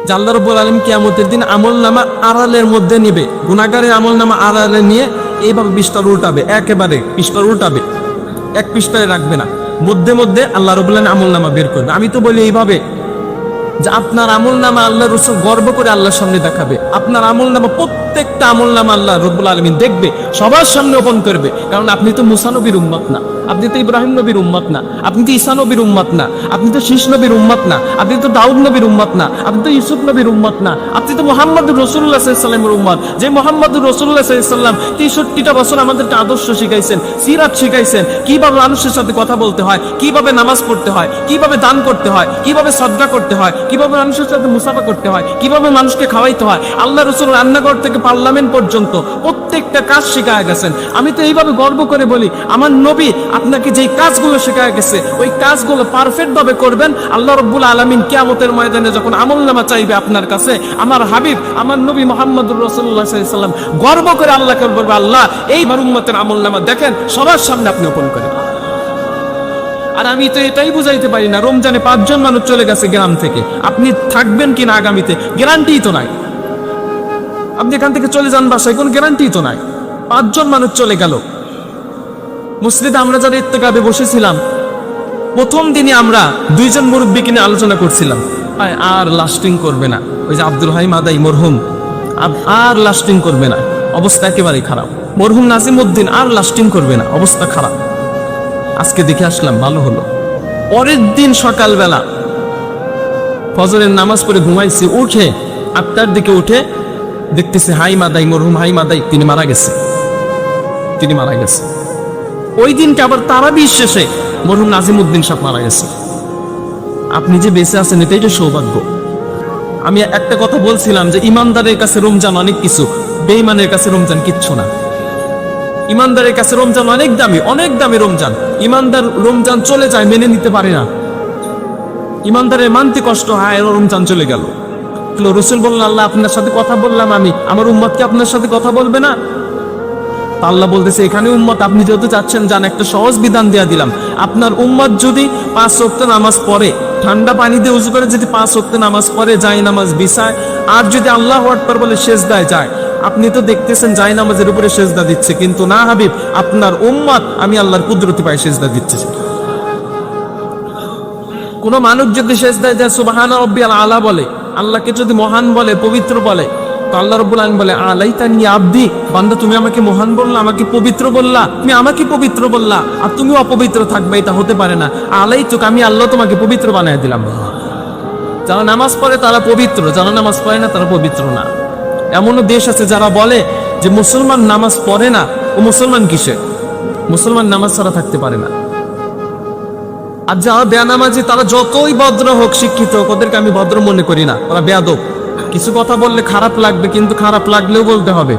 যে আল্লাহ রাব্বুল আলামিন কিয়ামতের দিন আমলনামা আড়ালের মধ্যে নেবে, গুনাহগারের আমলনামা আড়ালে নিয়ে এইভাবে পৃষ্ঠা উল্টাবে, একেবারে পৃষ্ঠা উল্টাবে, এক পৃষ্ঠায় রাখবে না, মধ্যে মধ্যে আল্লাহ রাব্বুল আলামিন আমলনামা বের করবে। আমি তো বলি এইভাবে যে আপনার আমলনামা আল্লাহ রাসূল গর্ব করে আল্লাহর সামনে দেখাবে, আপনার আমলনামা প্রত্যেকটা আমলনামা আল্লাহ রাব্বুল আলামিন দেখবে, সবার সামনে ওপেন করবে। কারণ আপনি তো মুসা নবীর উম্মত না, আপনি তো ইব্রাহিম নবীর উম্মত না, আপনি তো ঈসা নবীর উম্মত না, আপনি তো শীষ নবীর উম্মত না, আপনি তো দাউদ নবীর উম্মত না, আপনি তো ইউসুফ নবীর উম্মত না, আপনি তো মুহাম্মদুর রাসূলুল্লাহ সাল্লাল্লাহু আলাইহি ওয়াসাল্লামের উম্মত, যে মুহাম্মদুর রাসূলুল্লাহ সাল্লাল্লাহু আলাইহি ওয়াসাল্লাম 63টা বছর আমাদেরকে আদর্শ শিখাইছেন, সিরাত শিখাইছেন, কিভাবে মানুষের সাথে কথা বলতে হয়, কিভাবে নামাজ পড়তে হয়, কিভাবে দান করতে হয়, কিভাবে সাদকা করতে হয়, কিভাবে মানুষের সাথে মুসাফা করতে হয়, কিভাবে মানুষকে খাওয়াইতে হয়। আল্লাহ রাসূল রান্নাঘর থেকে পার্লামেন্ট পর্যন্ত প্রত্যেকটা কাজ শিখায় গেছেন। আমি তো এইভাবে গর্ব করে বলি, আমার নবী আপনাকে যেই কাজগুলো শেখায় গেছে ওই কাজগুলো পারফেক্ট ভাবে করবেন। আল্লাহ রাব্বুল আলামিন কিয়ামতের ময়দানে যখন আমলনামা চাইবে আপনার কাছে, আমার হাবিব আমার নবী মুহাম্মদুর রাসূলুল্লাহ সাল্লাল্লাহু আলাইহি ওয়াসাল্লাম গর্ব করে আল্লাহকে বলবে, আল্লাহ এইবার উম্মতের আমলনামা দেখেন, সবার সামনে আপনি ওপেন করেন। আর আমি তো এটাই বুঝাইতে পারি না, রমজানে 5 জন মানুষ চলে গেছে গ্রাম থেকে, আপনি থাকবেন কিনা আগামীতে গ্যারান্টি তো নাই। আপনি এখান থেকে চলে যান বাসায়, কোন গ্যারান্টি তো নাই। 5 জন মানুষ চলে গেল। মসজিদে আমরা যারা ইত্তেকাবে বসেছিলাম, প্রথম দিনে আমরা 2 জন মুরব্বীকে নিয়ে আলোচনা করছিলাম, আর লাস্টিং করবে না, ওই যে আব্দুল হাই মাদাই মরহুম, আর লাস্টিং করবে না, অবস্থা একেবারেই খারাপ। মরহুম নাজিমউদ্দিন আর লাস্টিং করবে না, অবস্থা খারাপ। আজকে দেখে আসলাম, ভালো হলো। পরের দিন সকালবেলা ফজরের নামাজ পড়ে ঘুমাইছি, উঠে 8টার দিকে উঠে দেখতেছি হাই মাদাই মরহুম হাই মাদাই তিনি মারা গেছে, তিনি মারা গেছে। ওই দিনকে আবার তারাবির শেষে মরহুম নাজিমউদ্দিন সাহেব মারা গেছে। আপনি যে বেঁচে আছেন এটাই তো সৌভাগ্য। আমি একটা কথা বলছিলাম যে ইমানদারের কাছে রমজান অনেক কিছু, বেঈমানের কাছে রমজান কিচ্ছু না। ইমানদারের কাছে রমজান অনেক দামি, অনেক দামি রমজান। ইমানদার রমজান চলে যায় মেনে নিতে পারে না, ইমানদারের মানতে কষ্ট হয়, রমজান চলে গেল। রাসূল বললেন, আল্লাহ আপনার সাথে কথা বললাম, আমি আমার উম্মতকে আপনার সাথে কথা বলবে না? আল্লাহ বলতেছে, এখানে উম্মত আপনি যেহেতু চাচ্ছেন যান, একটা সহজ বিধান দেয়া দিলাম। আপনার উম্মত যদি 5 ওয়াক্ত নামাজ পড়ে, ঠান্ডা পানি দিয়ে উযু করে যদি 5 ওয়াক্ত নামাজ পড়ে, যায় নামাজ বিছায়, আর যদি আল্লাহু আকবার বলে সিজদায় যায়, আপনি তো দেখতেছেন যায় নামাজের উপরে সিজদা দিচ্ছে, কিন্তু না হাবিব, আপনার উম্মত আমি আল্লাহর কুদরতি পায়ে সিজদা দিচ্ছে। কোন মানুষ যদি সিজদায় যায় সুবহান রাব্বিয়াল আলা বলে, আল্লাহকে যদি মহান বলে, পবিত্র বলে, তো আল্লাহ রাব্বুল আলামিন বলে, আলাইতানি আবদি, বান্দা তুমি আমাকে মহান বললা, আমাকে পবিত্র বললা, তুমি আমাকে পবিত্র বললা, আর তুমি অপবিত্র থাকবে, এটা হতে পারে না। আলাইতুক, আমি আল্লাহ তোমাকে পবিত্র বানায় দিলাম। যারা নামাজ পড়ে তারা পবিত্র, যারা নামাজ পড়ে না তারা পবিত্র না। এমনও দেশ আছে যারা বলে যে মুসলমান নামাজ পড়ে না, ও মুসলমান কিসে? মুসলমান নামাজ ছাড়া থাকতে পারে না। আর যারা বেনামাজি তারা যতই ভদ্র হোক, শিক্ষিত হোক, ওদেরকে আমি ভদ্র মনে করি না, ওরা বেয়াদব। কিছু কথা বললে খারাপ লাগবে, কিন্তু খারাপ লাগলেও বলতে হবে,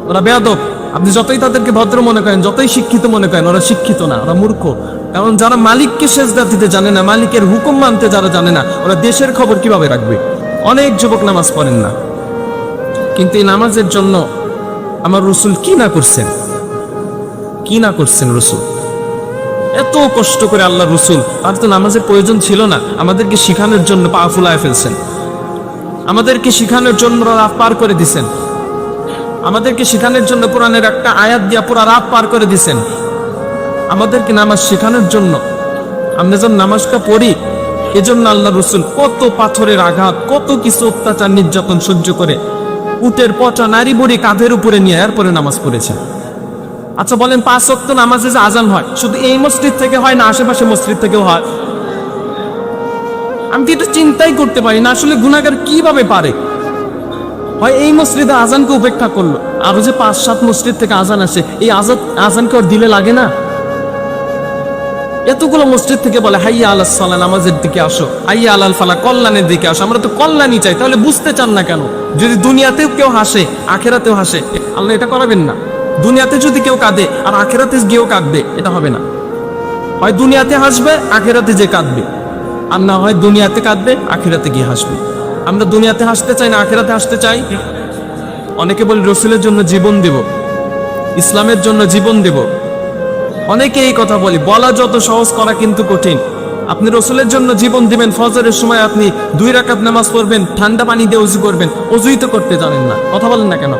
ওরা বেয়াদব। আপনি যতই তাদেরকে ভদ্র মনে করেন, যতই শিক্ষিত মনে করেন, ওরা শিক্ষিত না, ওরা মূর্খ। কারণ যারা মালিককে সেজদা দিতে জানে না, মালিকের হুকুম মানতে যারা জানে না, ওরা দেশের খবর কিভাবে রাখবে? অনেক যুবক নামাজ পড়েন না, কিন্তু এই নামাজের জন্য আমার রাসূল কি না করছেন, কি না করছেন রাসূল। এত কষ্ট করে আল্লাহ রাসূল, আর তো নামাজের প্রয়োজন ছিল না, আমাদেরকে শিখানোর জন্য পা ফুলায় ফেলছেন, আমাদেরকে শিখানোর জন্য রাত পার করে দিছেন, আমাদেরকে শিখানোর জন্য কোরআনের একটা আয়াত দিয়া পুরা রাত পার করে দিছেন, আমাদেরকে নামাজ শেখানোর জন্য। আমরা যখন নামাজটা পড়ি, এজন্য আল্লাহ রাসূল কত পাথরের আঘাত, কত কিছু অত্যাচার নির্যাতন সহ্য করে উটের পচা নারী বুড়ি কাঁধের উপরে নিয়ে এরপরে নামাজ পড়েছেন। আচ্ছা বলেন, 5 ওয়াক্ত নামাজে যে আজান হয়, শুধু এই মসজিদ থেকে হয় না আশেপাশে মসজিদ থেকেও হয়? আমি তো এটা চিন্তাই করতে পারি না, আসলে গুনাহগার কিভাবে পারে। হয় এই মসজিদে আজানকে উপেক্ষা করলো, আরো যে 5-7 মসজিদ থেকে আজান আসে, এই আজানকে ওর দিলে লাগে না? এতগুলো মসজিদ থেকে বলে হাইয়া আলাস সালাহ, নামাজের দিকে আসো, হাইয়া আলাল ফালাহ, কল্যাণের দিকে আসো। আমরা তো কল্যাণই চাই, তাহলে বুঝতে চান না কেন? যদি দুনিয়াতেও কেউ হাসে, আখেরাতেও হাসে, আল্লাহ এটা করাবেন না। দুনিয়াতে যদি কেউ কাঁদে আর আখেরাতে গিয়েও কাঁদবে, এটা হবে না। হয় দুনিয়াতে হাসবে, আখেরাতে যে কাঁদবে, আর না হয় দুনিয়াতে কাঁদবে, আখেরাতে গিয়ে হাসবে। আমরা দুনিয়াতে হাসতে চাই না, আখেরাতে হাসতে চাই। অনেকে বলে রাসূলের জন্য জীবন দেব, ইসলামের জন্য জীবন দেব, অনেকে এই কথা বলি। বলা যত সহজ, করা কিন্তু কঠিন। আপনি রসুলের জন্য জীবন দিবেন, ফজরের সময় আপনি 2 রাকাত নামাজ পড়বেন, ঠান্ডা পানি দিয়ে ওযু করবেন, ওযুই তো করতে জানেন না, কথা বলেন না কেন?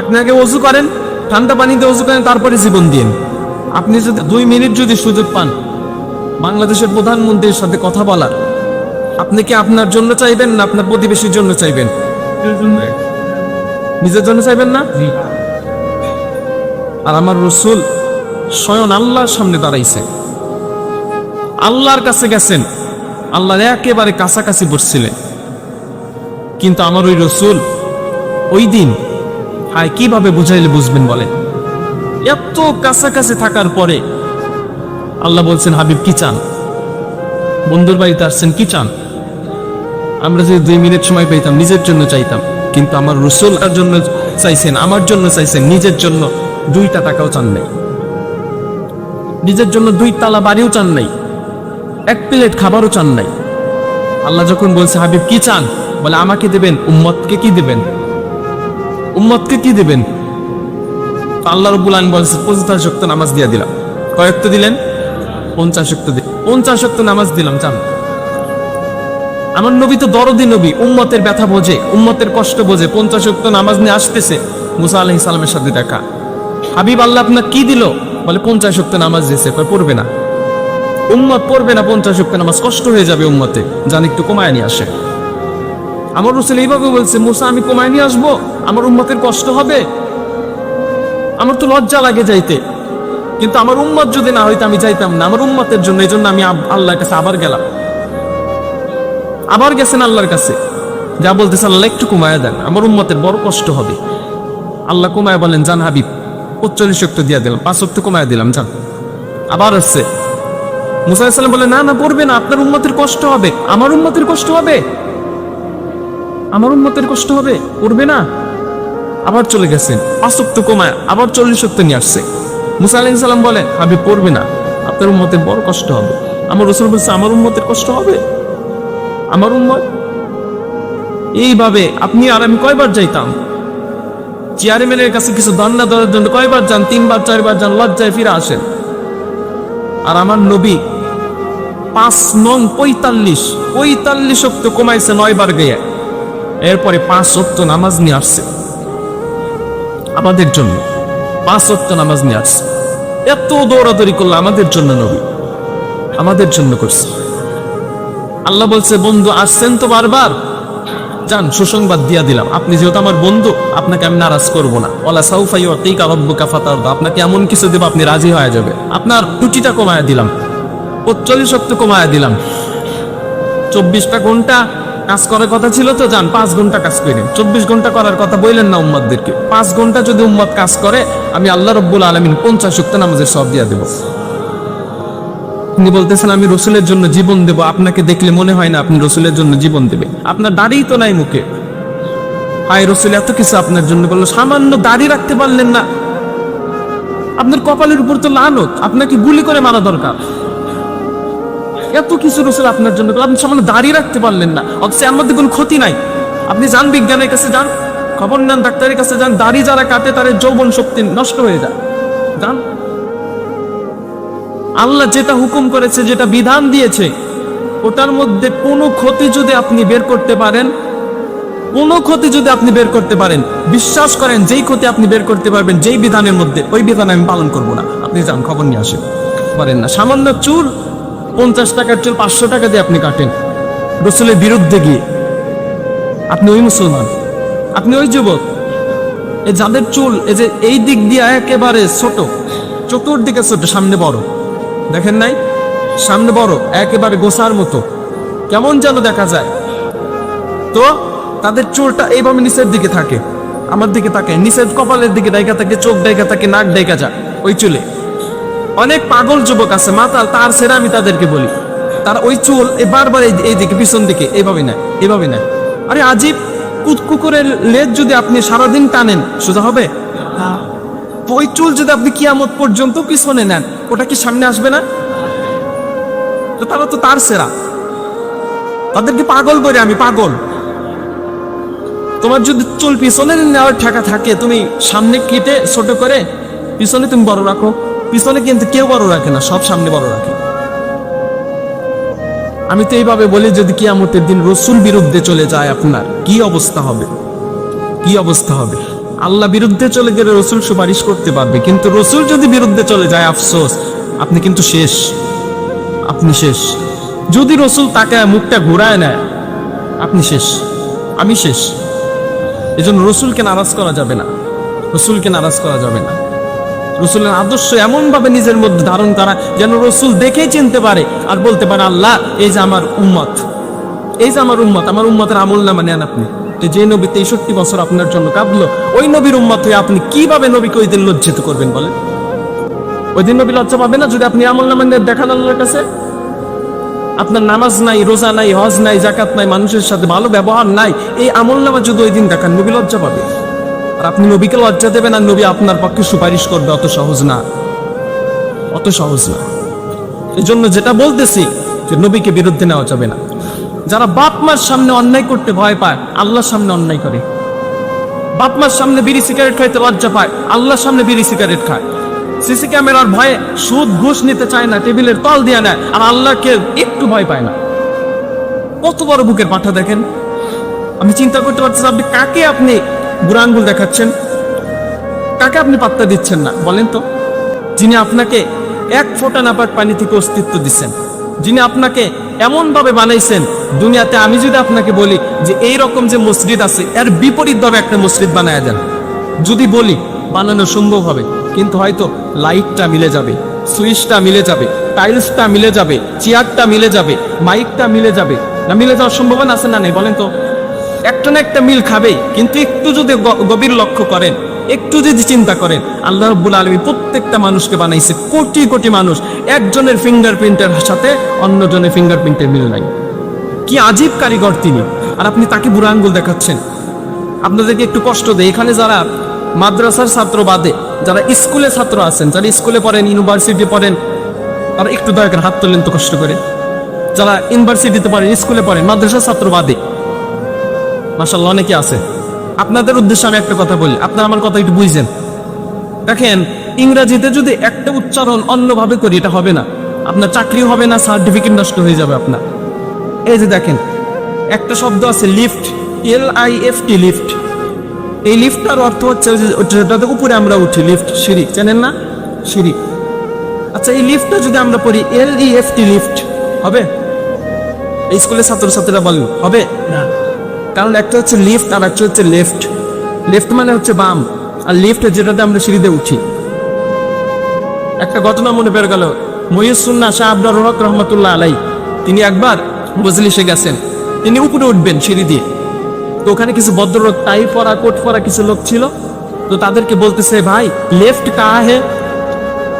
আপনি আগে ওযু করেন, ঠান্ডা পানি দিয়ে ওযু করেন, তারপরে জীবন দিন। আপনি যদি 2 মিনিট যদি সুযোগ পান বাংলাদেশের প্রধানমন্ত্রীর সাথে কথা বলার, আপনি কি আপনার জন্য চাইবেন না আপনার প্রতিবেশীর জন্য চাইবেন? নিজের জন্য চাইবেন না? আর আমার রসুল স্বয়ং আল্লাহর সামনে দাঁড়াইছে, আল্লাহর কাছে গেছেন, আল্লাহর একেবারে কাছাকাছি বসছিলেন, কিন্তু আমার ওই রসুল ওই দিন হায় কিভাবে বুঝাইলে বুঝবেন বলেন? এত কাছাকাছি থাকার পরে আল্লাহ বলছেন, হাবিব কি চান? বন্ধুর বাড়িতে আসছেন, কি চান? আমরা যদি 2 মিনিট সময় পেতাম নিজের জন্য চাইতাম, কিন্তু আমার রসুল তার জন্য চাইছেন, আমার জন্য চাইছেন, নিজের জন্য 2টা টাকাও চান নাই, নিজের জন্য 2 তালা বাড়িও চান নাই, 1 প্লেট খাবারও চান নাই। আল্লাহ যখন বলছে হাবিব কি চান, বলে আমাকে দেবেন, উম্মতকে কি দিবেন? উম্মতকে কি দিবেন? আল্লাহ রাব্বুল আলামিন বলছে 50 ওয়াক্ত নামাজ দিয়ে দিলাম। কয় ওয়াক্ত দিলেন? 50 ওয়াক্ত দিলেন। 50 ওয়াক্ত নামাজ দিলাম, চান। আমার নবী তো দরদি নবী, উম্মতের ব্যথা বোঝে, উম্মতের কষ্ট বোঝে। 50 ওয়াক্ত নামাজ নিয়ে আসতেছে মুসা আলাইহিস সালামের সাথে দেখা। হাবিব আল্লাহ আপনার কি দিল? বলে 50 ওয়াক্ত নামাজ দিয়েছে। কয় পড়বে না, উম্মত পড়বে না 50 ওয়াক্ত নামাজ, কষ্ট হয়ে যাবে উম্মতে, জান একটু কমায় নিয়ে আসে। আমার রাসূল এইভাবে বলছে, মুসা আমি কমায় নিয়ে আসবো, আমার উম্মতের কষ্ট হবে, আমার তো লজ্জা লাগে যাইতে, কিন্তু আমার উম্মত যদি না হইতো আমি যাইতাম না, আমার উম্মতের জন্য। এই জন্য আমি আল্লাহর কাছে আবার গেলাম, আবার গেছেন আল্লাহর কাছে, যা বলতেছে আল্লাহ একটু কমায় দেন, আমার উম্মতের বড় কষ্ট হবে। আল্লাহ কমায় বলেন, জান হাবিব 45 ওয়াক্ত দিয়ে দিলাম, 5 ওয়াক্ত কমায় দিলাম, জান। আবার আসছে, মুসা আলাইহিস সালাম বলে না না পড়বে না, আপনার উম্মতের কষ্ট হবে, আমার উম্মতের কষ্ট হবে, আমার উম্মতের কষ্ট হবে, পড়বে না। আবার চলে গেছেন, 5 ওয়াক্ত কমায় আবার 40 ওয়াক্ত নিয়ে আসছে। মুসা আলাইহিস সালাম বলেন, হাবিব পড়বে না, আপনার উম্মতের বড় কষ্ট হবে। আমার রাসূল বলছে, আমার উম্মতের কষ্ট হবে, আমার উম্মত। এইভাবে আপনি আর আমি কয়বার যাইতাম চেয়ারম্যানের কাছে কিছু দণ্ডা দেওয়ার জন্য? কয়বার যান? 3 বার 4 বার যান, লজ্জায় ফিরে আসেন। আর আমার নবী 5 নং 45 ওয়াক্ত কমাইছে 9 বার গিয়ে, এরপরে 5 ওয়াক্ত নামাজ নিয়ে আসছে আমাদের জন্য, 5 ওয়াক্ত নামাজ নিয়ে আসছে। এত দৌড়াদৌড়ি করলো আমাদের জন্য, নবী আমাদের জন্য করছে। আল্লাহ বলছে, বন্ধু আসছেন তো বারবার, যান সুসংবাদ দিয়া দিলাম, আপনি যেহেতু আমার বন্ধু আপনাকে আমি নারাজ করবো না। ওয়ালা সাউফা ইউতিকা রাব্বুকা ফাতারদা, আপনাকে এমন কিছু দেব আপনি রাজি হয়ে যাবে। আপনার টুটিটা কমায়া দিলাম, 45 ওয়াক্ত কমায়া দিলাম। 24টা ঘন্টা কাজ করার কথা ছিল তো, যান 5 ঘন্টা কাজ করেন। 24 ঘন্টা করার কথা বললেন না উম্মতদেরকে, 5 ঘন্টা যদি উম্মত কাজ করে আমি আল্লাহ রাব্বুল আলামিন 50 ওয়াক্ত নামাজের সওয়াব দিয়া দেব। তিনি বলতেছেন আমি রসুলের জন্য জীবন দেব, আপনাকে দেখলে মনে হয় না আপনি রসুলের জন্য জীবন দেবে, আপনার দাড়ি তো নাই মুখে। হায় রসুল এত কিছু আপনার জন্য করলো, সামান্য দাড়ি রাখতে পারলেন না, আপনার কপালের উপর তো লানত, আপনাকে গুলি করে মারা দরকার। এত কিছু রসুল আপনার জন্য করলো, আপনি সামান্য দাড়ি রাখতে পারলেন না, অথচ এর মধ্যে কোনো ক্ষতি নাই। আপনি যান বিজ্ঞানের কাছে, যান খবর নেন, ডাক্তারের কাছে যান, দাড়ি যারা কাটে তাদের যৌবন শক্তি নষ্ট হয়ে যায়, যান। আল্লাহ যেটা হুকুম করেছে, যেটা বিধান দিয়েছে, ওটার মধ্যে কোনো ক্ষতি যদি আপনি বের করতে পারেন, কোনো ক্ষতি যদি আপনি বের করতে পারেন, বিশ্বাস করেন যেই ক্ষতি আপনি বের করতে পারবেন যেই বিধানের মধ্যে, ওই বিধান আমি পালন করব না। আপনি যান খবর নিয়ে আসেন, পারেন না। সামান্য চুল 50 টাকার চুল 500 টাকা দিয়ে আপনি কাটেন রসুলের বিরুদ্ধে গিয়ে, আপনি ওই মুসলমান, আপনি ওই যুবক, এই যাদের চুল এই যে এই দিক দিয়ে একেবারে ছোট, চতুর্দিকে ছোট, সামনে বড়, দেখেন নাই? সামনে বড়, একেবারে গোসার মতো, কেমন যেন দেখা যায়। তো তাদের চুলটা এইভাবে নিচের দিকে থাকে, আমার দিকে থাকে, নিচের কপালের দিকে ডাইকা থাকে, চোখ ডাইকা থাকে, নাক ডাইকা যায় ওই চুলে। অনেক পাগল যুবক আছে, মাতাল, তার সেরা আমি তাদেরকে বলি, তার ওই চুল বারবার এই দিকে, পিছন দিকে, এইভাবে নেয়, এইভাবে নেয়। আরে আজীব, কুকুরের লেজ যদি আপনি সারাদিন টানেন সোজা হবে? ওই চুল যদি আপনি কিয়ামত পর্যন্ত পিছনে নেন, ওটা কি সামনে আসবে না? তো তারা তো তার সেরা, তাদেরকে পাগল বলে আমি পাগল। তোমার যদি চুল পিছনে নেওয়ার ঠেকা থাকে, তুমি সামনে কেটে ছোট করে পিছনে তুমি বড় রাখো। পিছনে কিন্তু কেউ বড় রাখে না, সব সামনে বড় রাখে। আমি তো এইভাবে বলি, যদি কিয়ামতের দিন রসুল বিরুদ্ধে চলে যায় আপনার কি অবস্থা হবে? কি অবস্থা হবে? আল্লাহ বিরুদ্ধে চলে গেলে রসুল সুপারিশ করতে পারবে, কিন্তু রসুল যদি বিরুদ্ধে চলে যায়, আফসোস, আপনি কিন্তু শেষ। আপনি শেষ। যদি রসুল তাকে মুখটা ঘুরায় নেয়, আপনি শেষ, আমি শেষ। এজন্য রসুলকে নারাজ করা যাবে না, রসুলকে নারাজ করা যাবে না। রসুলের আদর্শ এমন ভাবে নিজের মধ্যে ধারণ করা যেন রসুল দেখেই চিনতে পারে আর বলতে পারে, আল্লাহ এই যে আমার উম্মত, এই যে আমার উম্মত, আমার উম্মতের আমল নামা নেন আপনি। যে নবী 63 বছর আপনার জন্য কাঁদলো, ওই নবীর উম্মত হয়ে আপনি কিভাবে নবীকে ওই দিন লজ্জিত করবেন বলেন? ওই দিন নবী লজ্জা পাবে না যদি আপনি আমল নামা দেখান আল্লাহর কাছে? আপনার নামাজ নাই, রোজা নাই, হজ নাই, জাকাত নাই, মানুষের সাথে ভালো ব্যবহার নাই, এই আমল নামা যদি ওই দিন দেখান, নবী লজ্জা পাবে। আর আপনি নবীকে লজ্জা দেবেন আর নবী আপনার পক্ষে সুপারিশ করবে, অত সহজ না, অত সহজ না। এই জন্য যেটা বলতেছি যে নবীকে বিরুদ্ধে নেওয়া যাবে না। যারা বাপ মার সামনে অন্যায় করতে ভয় পায়, আল্লাহর সামনে অন্যায় করে। বাপ মার সামনে বিড়ি সিগারেট খাইতে লজ্জা পায়, আল্লাহর সামনে বিড়ি সিগারেট খায়। সিসি ক্যামেরার ভয়ে সুদ ঘুষ নিতে চায় না, টেবিলের তল দিয়ে নেয়, আর আল্লাহকে একটু ভয় পায় না। কত বড় বুকের পাঠা দেখেন। আমি চিন্তা করতে পারছি, আপনি কাকে আপনি বুড়া আঙ্গুল দেখাচ্ছেন? কাকে আপনি পাত্তা দিচ্ছেন না বলেন তো? যিনি আপনাকে এক ফোঁটা নাপাক পানি থেকে অস্তিত্ব দিচ্ছেন, যিনি আপনাকে এমন ভাবে বানাইছেন দুনিয়াতে। আমি যদি আপনাকে বলি যে এই রকম যে মসজিদ আছে, এর বিপরীত ভাবে একটা মসজিদ বানায় দেন, যদি বলি বানানো সম্ভব হবে, কিন্তু হয়তো লাইটটা মিলে যাবে, সুইচটা মিলে যাবে, টাইলসটা মিলে যাবে, চেয়ারটা মিলে যাবে, মাইকটা মিলে যাবে। না মিলে যাওয়ার সম্ভাবনা আছে না নেই বলেন তো? একটা না একটা মিল খাবেই। কিন্তু একটু যদি গভীর লক্ষ্য করেন, একটু যদি চিন্তা করেন, আল্লাহ রাব্বুল আলামিন প্রত্যেকটা মানুষকে বানাইছে, কোটি কোটি মানুষ, একজনের ফিঙ্গারপ্রিন্টের সাথে অন্যজনের ফিঙ্গারপ্রিন্টের মিল নাই। কি আজীব কারিগর তিনি, আর আপনি তাকে বুড়া আঙ্গুল দেখাচ্ছেন। আপনাদেরকে একটু কষ্ট দেয়, এখানে যারা মাদ্রাসার ছাত্র বাদে যারা স্কুলে ছাত্র আছেন, যারা স্কুলে পড়েন, ইউনিভার্সিটি পড়েন, তারা একটু দয়া করে হাত তোলেন তো কষ্ট করে। যারা ইউনিভার্সিটিতে পড়েন, স্কুলে পড়েন, মাদ্রাসার ছাত্র বাদে মাশাআল্লাহ অনেকে আছে। আপনাদের উদ্দেশ্যে আমি একটা কথা বলি, আপনারা আমার কথা একটু বুঝছেন। দেখেন, ইংরেজিতে যদি একটা উচ্চারণ অন্যভাবে করি, এটা হবে না, আপনার চাকরি হবে না, সার্টিফিকেট নষ্ট হয়ে যাবে আপনার। এই যে দেখেন, একটা শব্দ আছে লিফট, LIFT, লিফট। এই লিফটটার অর্থ হচ্ছে যেটাতে উপরে আমরা উঠি, লিফট, সিঁড়ি, জানেন না? সিঁড়ি। আচ্ছা, এই লিফটটা যদি আমরা পড়ি LEFT, লিফট হবে? এই স্কুলের ছাত্রছাত্রীরা বলেন হবে না, কারণ একটা হচ্ছে লিফট আর একটা হচ্ছে লেফট। লেফট মানে হচ্ছে বাম, আর লিফট যেটাতে আমরা সিঁড়িতে উঠি। একটা ঘটনা মনে পড়ে গেল, মহিউসুন্নাহ শাহ আব্দুর রহমান রহমতুল্লাহ আলাই, তিনি একবার মজলিসে গেছেন, তিনি উপরে উঠবেন সিঁড়ি দিয়ে। তো ওখানে কিছু ভদ্রলোক, টাই পরা, কোট পরা কিছু লোক ছিল। তো তাদেরকে বলতেছে, ভাই লেফট কাহা হে,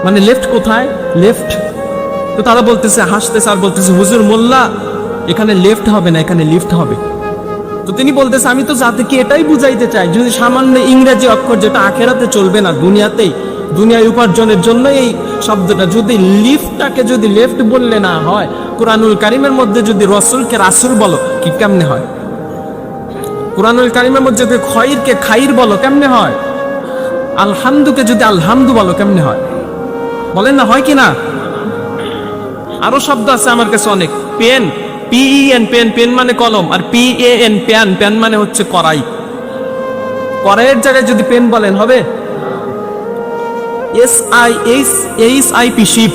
মানে লেফট কোথায়, লেফট। তো তারা বলতেছে, হাসতেছে আর বলতেছে, হুজুর মোল্লা, এখানে লেফট হবে না, এখানে লিফট হবে। তো তিনি বলতেছে, আমি তো জাতিকে এটাই বুঝাইতে চাই, যদি সামান্য ইংরেজি অক্ষর যেটা আখেরাতে চলবে না, দুনিয়াতেই, দুনিয়ায় উপার্জনের জন্য এই শব্দটা, যদি লিফটটাকে যদি লেফট বললে না হয়, কুরআনুল কারীমের মধ্যে যদি রসুলকে রাসূল বলো, কি কেমনে হয়? কুরআনুল কারীমের মধ্যে যদি খয়রকে খাইর বলো, কেমনে হয়? আলহামদুকে যদি আলহামদু বলো, কেমনে হয়? বলেন না, হয় কি না? আরো শব্দ আছে আমার কাছে অনেক। পেন, PEN, পেন, পেন মানে কলম, আর PAN, প্যান, প্যান মানে হচ্ছে কড়াই। কড়াইয়ের জায়গায় যদি পেন বলেন, হবে? SIP, শিপ,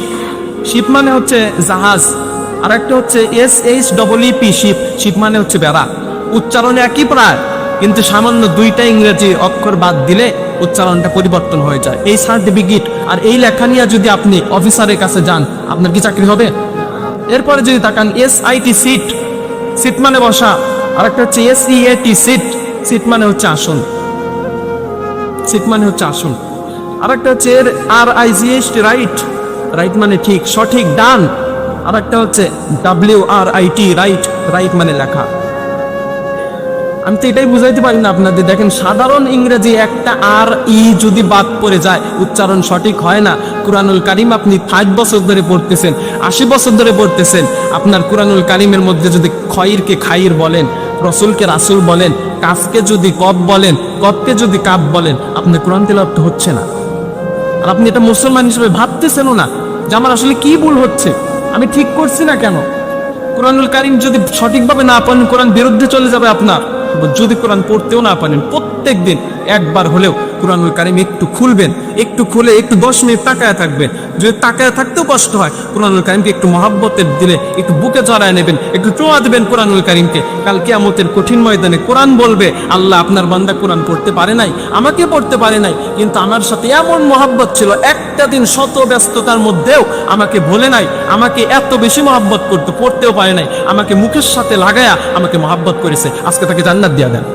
শিপ মানে হচ্ছে জাহাজ, আর একটা হচ্ছে SHEEP, শিপ, শিপ মানে হচ্ছে বেড়া। উচ্চারণে একই প্রায়, কিন্তু সামান্য দুইটা ইংরেজি অক্ষর বাদ দিলে উচ্চারণটা পরিবর্তন হয়ে যায়। এই সার্টিফিকেট আর এই লেখা নিয়ে যদি আপনি অফিসারের কাছে যান, আপনার কি চাকরি হবে? এরপরে যদি তাকান, SIT, সিট, সিট মানে বসা, আর একটা হচ্ছে SEAT, সিট, সিট মানে হচ্ছে আসন, সিট মানে হচ্ছে আসন। আর একটা হচ্ছে RIGHT, রাইট, রাইট মানে ঠিক, সঠিক, ডান। আর একটা হচ্ছে WRIT, রাইট, রাইট মানে লেখা। আমি তো এটাই বুঝাইতে পারি না আপনাদের। দেখেন, সাধারণ ইংরেজি একটা RE যদি বাদ পড়ে যায়, উচ্চারণ সঠিক হয় না। কুরআনুল কারীম আপনি 60 বছর ধরে পড়তেছেন, 80 বছর ধরে পড়তেছেন, আপনার কুরআনুল কারীমের মধ্যে যদি খয়রকে খাইর বলেন, রসুলকে রাসূল বলেন, কাফকে যদি কফ বলেন, কফকে যদি কাফ বলেন, আপনার কোরআন তেলাওয়াত তো হচ্ছে না। আর আপনি এটা মুসলমান হিসেবে ভাবতেছেনও না যে আমার আসলে কি ভুল হচ্ছে, আমি ঠিক করছি না কেন। কোরআনুল কারীম যদি সঠিকভাবে না পড়েন কোরআন বিরুদ্ধে চলে যাবে আপনার। যদি কোরআন পড়তেও না পারেন প্রত্যেক দিন একবার হলেও কোরআনুল কারীম একটু খুলবেন, একটু খুলে একটু 10 মিনিট তাকায় থাকবেন। যদি তাকায় থাকতেও কষ্ট হয় কোরআনুল কারীমকে একটু মহাব্বতের দিলে একটু বুকে জড়ায় নেবেন, একটু টোয়া দেবেন কোরআনুল কারীমকে। কাল কিয়ামতের কঠিন ময়দানে কোরআন বলবে, আল্লাহ আপনার বান্দা কোরআন পড়তে পারে নাই, আমাকে পড়তে পারে নাই, কিন্তু আমার সাথে এমন মহাব্বত ছিল, একটা দিন শত ব্যস্ততার মধ্যেও আমাকে ভোলে নাই, আমাকে এত বেশি মহাব্বত করতে, পড়তেও পারে নাই, আমাকে মুখের সাথে লাগায়া আমাকে মহাব্বত করেছে, আজকে তাকে জান্নাত দিয়া দেন।